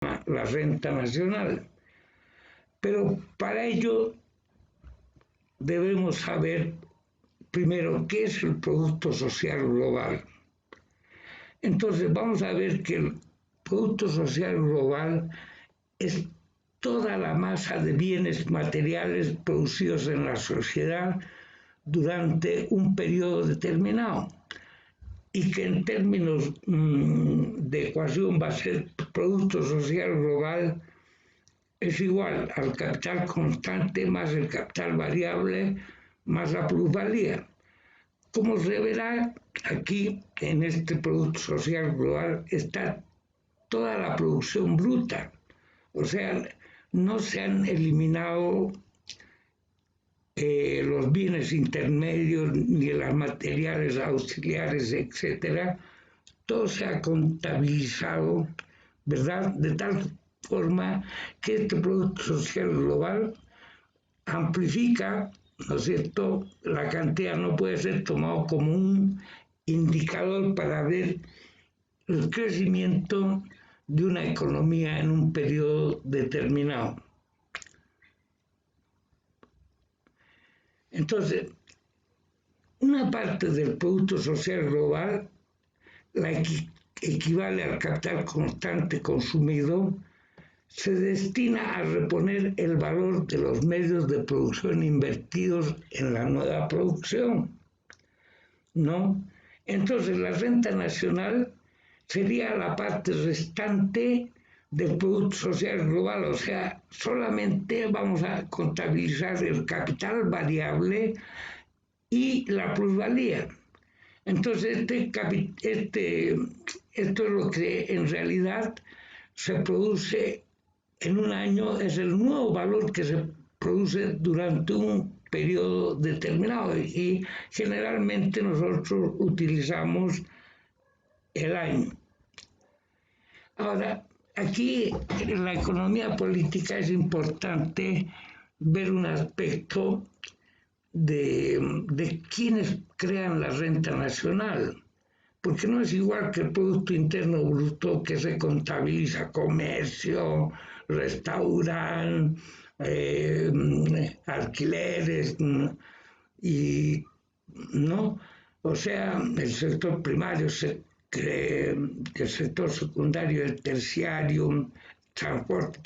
la renta nacional. Pero para ello debemos saber primero qué es el Producto Social Global. Entonces vamos a ver que el Producto Social Global es toda la masa de bienes materiales producidos en la sociedad durante un periodo determinado y que en términos de ecuación va a ser Producto Social Global es igual al capital constante más el capital variable más la plusvalía. Como se verá aquí en este Producto Social Global está toda la producción bruta, o sea, no se han eliminado los bienes intermedios ni los materiales auxiliares, etcétera. Todo se ha contabilizado, ¿verdad? De tal forma que este Producto Social Global amplifica, ¿no es cierto? La cantidad no puede ser tomado como un indicador para ver el crecimiento de una economía en un periodo determinado. Entonces, una parte del Producto Social Global, la equivale al capital constante consumido, se destina a reponer el valor de los medios de producción invertidos en la nueva producción, ¿no? Entonces, la renta nacional sería la parte restante del Producto Social Global, o sea, solamente vamos a contabilizar el capital variable y la plusvalía. Entonces, esto es lo que en realidad se produce en un año, es el nuevo valor que se produce durante un periodo determinado y generalmente nosotros utilizamos el año. Ahora, aquí en la economía política es importante ver un aspecto de quienes crean la renta nacional, porque no es igual que el Producto Interno Bruto que se contabiliza comercio, restaurante, alquileres y no, o sea, el sector primario el sector secundario, el terciario, transporte,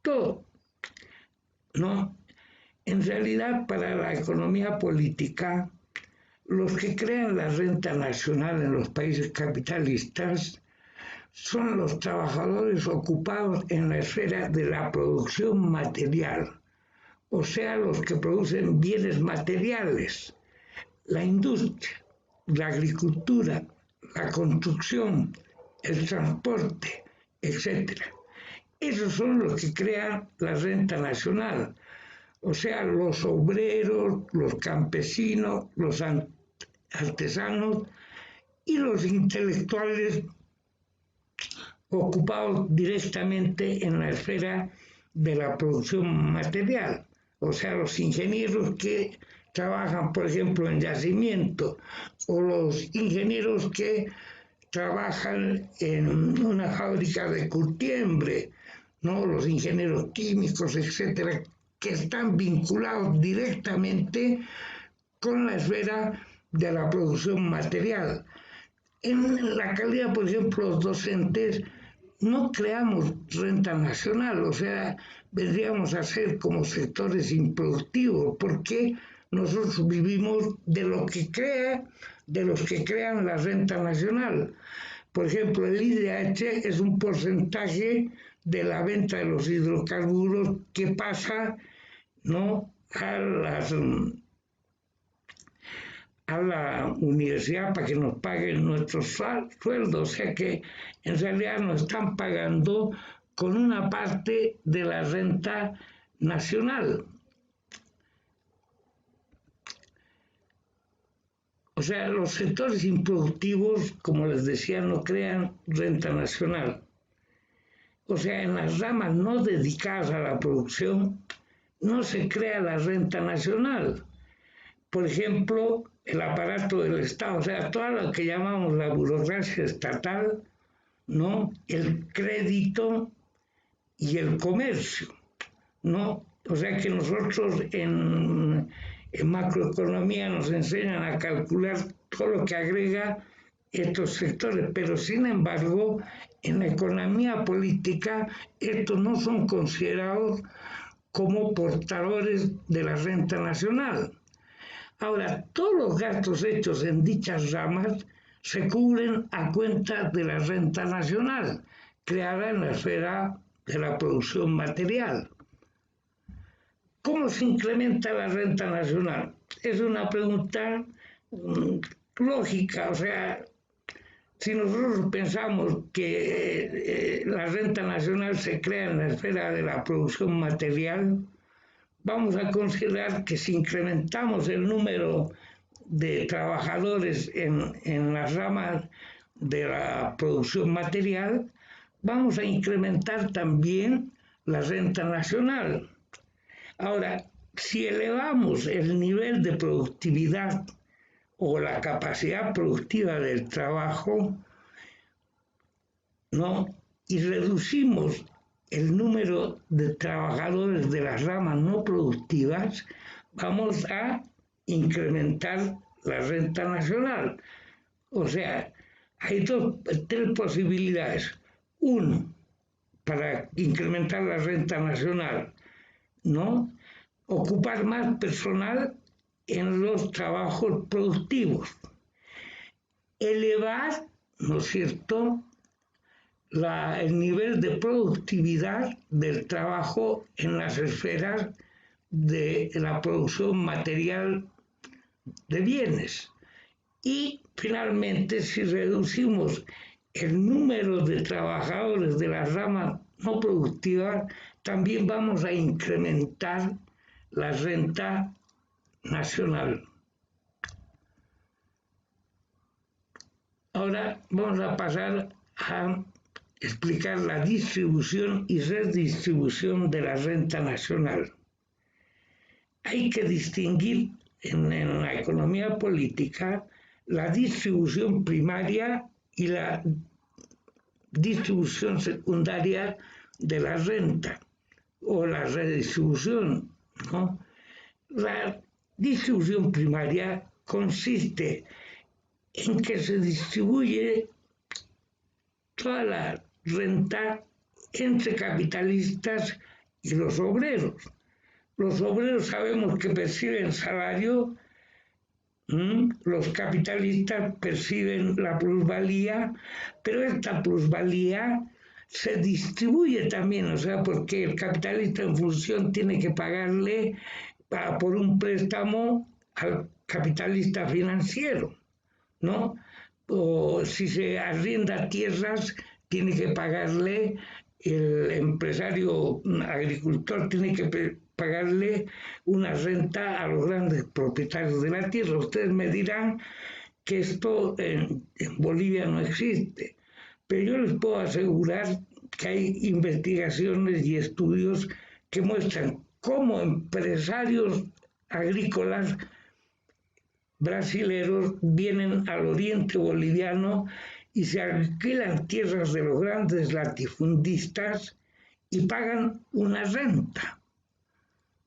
todo, ¿no? En realidad, para la economía política, los que crean la renta nacional en los países capitalistas son los trabajadores ocupados en la esfera de la producción material, o sea, los que producen bienes materiales, la industria, la agricultura, la construcción, el transporte, etc. Esos son los que crean la renta nacional, o sea, los obreros, los campesinos, los artesanos y los intelectuales ocupados directamente en la esfera de la producción material, o sea, los ingenieros que trabajan, por ejemplo, en yacimiento, o los ingenieros que trabajan en una fábrica de curtiembre, ¿no? Los ingenieros químicos, etcétera, que están vinculados directamente con la esfera de la producción material. En la calidad, por ejemplo, los docentes no creamos renta nacional, o sea, vendríamos a ser como sectores improductivos, porque nosotros vivimos de los que crean la renta nacional. Por ejemplo, el IDH es un porcentaje de la venta de los hidrocarburos que pasa, ¿no?, a la universidad para que nos paguen nuestros sueldos, o sea que en realidad nos están pagando con una parte de la renta nacional. O sea, los sectores improductivos, como les decía, no crean renta nacional. O sea, en las ramas no dedicadas a la producción no se crea la renta nacional. Por ejemplo, el aparato del Estado, o sea, todo lo que llamamos la burocracia estatal, ¿no? El crédito y el comercio, ¿no? O sea que nosotros en macroeconomía nos enseñan a calcular todo lo que agrega estos sectores, pero sin embargo, en la economía política, estos no son considerados como portadores de la renta nacional. Ahora, todos los gastos hechos en dichas ramas se cubren a cuenta de la renta nacional, creada en la esfera de la producción material. ¿Cómo se incrementa la renta nacional? Es una pregunta lógica, o sea, si nosotros pensamos que la renta nacional se crea en la esfera de la producción material, vamos a considerar que si incrementamos el número de trabajadores en las ramas de la producción material, vamos a incrementar también la renta nacional. Ahora, si elevamos el nivel de productividad o la capacidad productiva del trabajo, ¿no? Y reducimos el número de trabajadores de las ramas no productivas, vamos a incrementar la renta nacional. O sea, hay tres posibilidades. Uno, para incrementar la renta nacional, ¿no? Ocupar más personal en los trabajos productivos. Elevar, ¿no es cierto?, el nivel de productividad del trabajo en las esferas de la producción material de bienes. Y finalmente, si reducimos el número de trabajadores de las ramas no productivas, también vamos a incrementar la renta nacional. Ahora vamos a pasar a explicar la distribución y redistribución de la renta nacional. Hay que distinguir en la economía política la distribución primaria y la distribución secundaria de la renta o la redistribución, ¿no? La distribución primaria consiste en que se distribuye toda la renta entre capitalistas y los obreros. Los obreros sabemos que perciben salario, los capitalistas perciben la plusvalía, pero esta plusvalía se distribuye también, o sea, porque el capitalista en función tiene que pagarle por un préstamo al capitalista financiero, ¿no? O si se arrienda tierras, tiene que pagarle, el empresario agricultor tiene que pagarle una renta a los grandes propietarios de la tierra. Ustedes me dirán que esto en Bolivia no existe, pero yo les puedo asegurar que hay investigaciones y estudios que muestran cómo empresarios agrícolas brasileros vienen al oriente boliviano y se alquilan tierras de los grandes latifundistas y pagan una renta,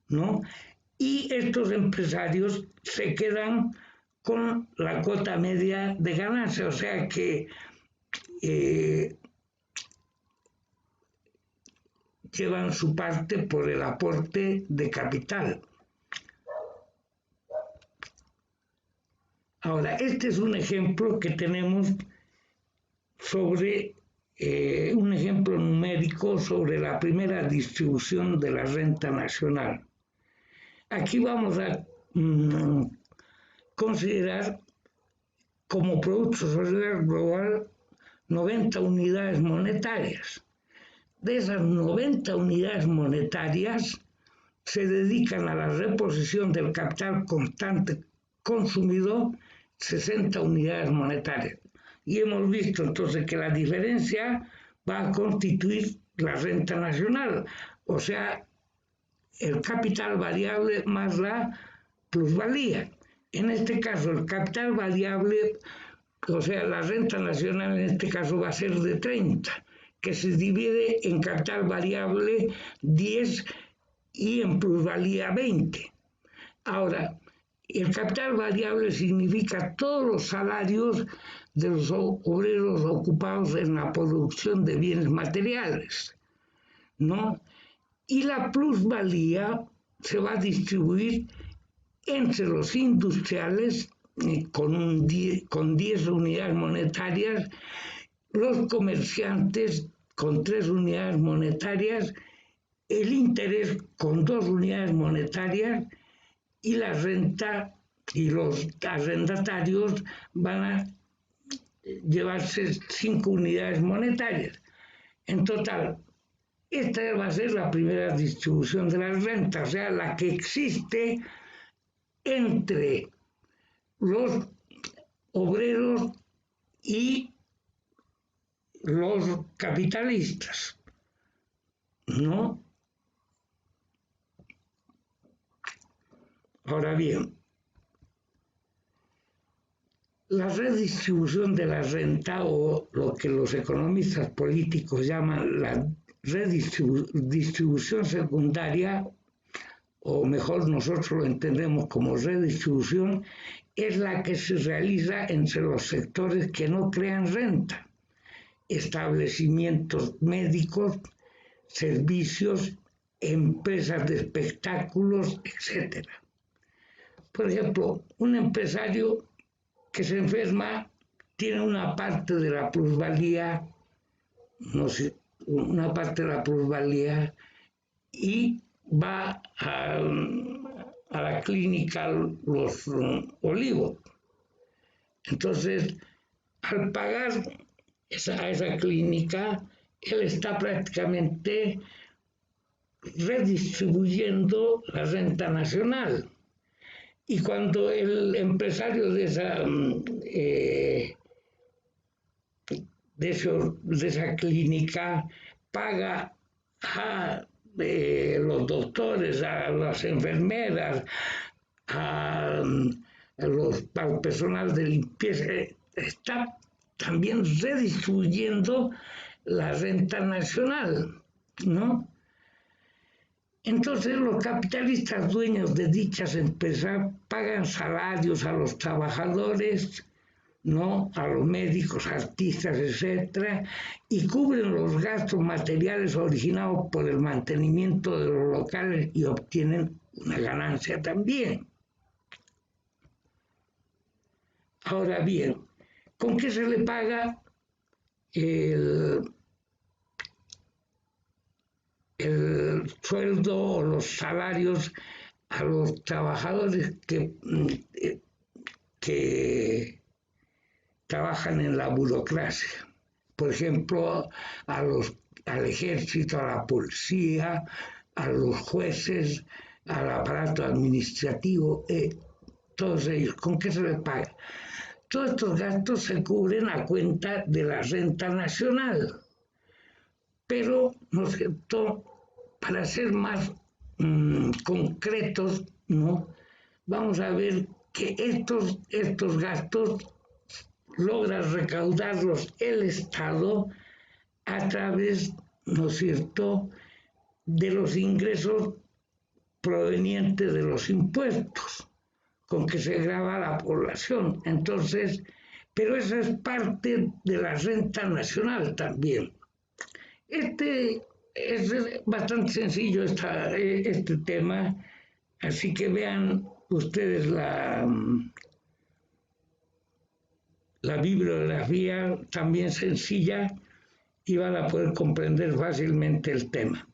¿no? Y estos empresarios se quedan con la cuota media de ganancia, o sea que llevan su parte por el aporte de capital. Ahora, este es un ejemplo que tenemos sobre un ejemplo numérico sobre la primera distribución de la renta nacional. Aquí vamos a considerar como Producto Social Global 90 unidades monetarias. De esas 90 unidades monetarias se dedican a la reposición del capital constante consumido 60 unidades monetarias. Y hemos visto entonces que la diferencia va a constituir la renta nacional, o sea, el capital variable más la plusvalía. En este caso, el capital variable o sea, la renta nacional en este caso va a ser de 30, que se divide en capital variable 10 y en plusvalía 20. Ahora, el capital variable significa todos los salarios de los obreros ocupados en la producción de bienes materiales, ¿no? Y la plusvalía se va a distribuir entre los industriales con 10 unidades monetarias, los comerciantes con 3 unidades monetarias, el interés con 2 unidades monetarias y la renta y los arrendatarios van a llevarse 5 unidades monetarias. En total, esta va a ser la primera distribución de las rentas, o sea, la que existe entre los obreros y los capitalistas, ¿no? Ahora bien, la redistribución de la renta, o lo que los economistas políticos llaman la redistribución secundaria, o mejor nosotros lo entendemos como redistribución, es la que se realiza entre los sectores que no crean renta, establecimientos médicos, servicios, empresas de espectáculos, etc. Por ejemplo, un empresario que se enferma tiene una parte de la plusvalía, no sé, una parte de la plusvalía y va a la clínica Los Olivos. Entonces, al pagar a esa clínica, él está prácticamente redistribuyendo la renta nacional. Y cuando el empresario de esa clínica paga a los doctores, a las enfermeras, al personal de limpieza, está también redistribuyendo la renta nacional, ¿no? Entonces los capitalistas dueños de dichas empresas pagan salarios a los trabajadores, ¿no? A los médicos, artistas, etcétera, y cubren los gastos materiales originados por el mantenimiento de los locales y obtienen una ganancia también. Ahora bien, ¿con qué se le paga el sueldo o los salarios a los trabajadores que trabajan en la burocracia? Por ejemplo, al ejército, a la policía, a los jueces, al aparato administrativo, todos ellos, ¿con qué se les paga? Todos estos gastos se cubren a cuenta de la renta nacional. Pero, ¿no es cierto?, para ser más concretos, ¿no?, vamos a ver que estos gastos logra recaudarlos el Estado a través, ¿no es cierto?, de los ingresos provenientes de los impuestos con que se grava la población. Entonces, pero esa es parte de la renta nacional también. Es bastante sencillo este tema, así que vean ustedes la bibliografía también sencilla y van a poder comprender fácilmente el tema.